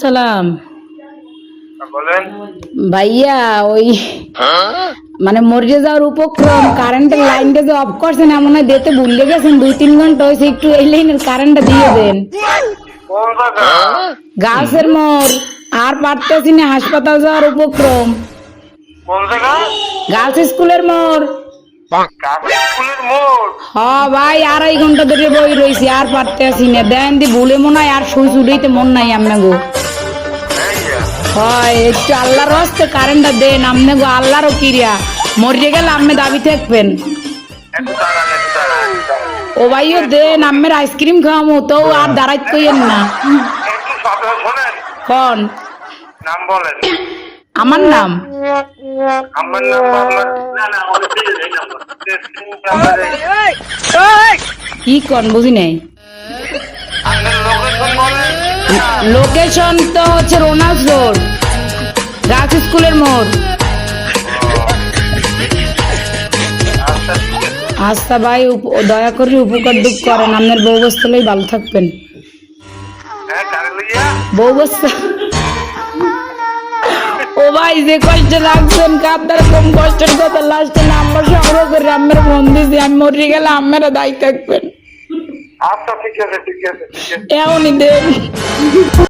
সালাম। বলেন ভাইয়া ওই মানে মরে যাওয়ার উপক্রম কারেন্টের লাইনটা যে অফ করছেন এমন হয় দিতে ভুলে গেছেন, 2-3 ঘন্টা হয়েছে, একটু এই লাইনের কারেন্টটা দিয়ে দেন। কোন জায়গা? গাছের মোড় আর পারতেছি না, হাসপাতাল যাওয়ার উপক্রম। কোন জায়গা? গার্লস স্কুলের মোড়। কাছে স্কুলের মোড়। হ ভাই, 2.5 ঘন্টা ধরে বই রয়েছি, আর পারতেছি না। দেন দি ভুলে মনে হয় আর সুইচ উঠাইতে মন নাই আমনে গো। হয় একটু আল্লাহর হস্তে কারেন্টটা দেন আমনে গো, আল্লাহরও কিরিয়া। মরে গেলে আমনে দাবি থাকবেন। ও ভাইও দেন, আমের আইসক্রিম খাওয়ামো তো আর দাঁড়াইতে কইেন না। একটু শোনেন। কোন নাম বলেন। আমার নাম? আমার নাম আপনার না না আমাদের এই নাম্বার। কি কোন বুঝি নাই। আপনার লোকেশন বলেন। লোকেশন তো হচ্ছে রোনাল্ড রোড, গার্লস স্কুলের মোড়। আচ্ছা ভাই, দয়া করে উপকার দুঃখ করেন, আপনার বউ বস্তালেই ভালো থাকবেন। হ্যাঁ কারে লইয়া? বউ বস্তা। ও ভাই যে কষ্ট রাখছেন কাপদার কম কষ্টের কথা, লাস্টে নাম্বার সংগ্রহ করে আমার ফোন দিয়েছি, আমি মরে গেলে আপনারা দায়ী থাকবেন। আচ্ছা ঠিক আছে। এমনই দেন।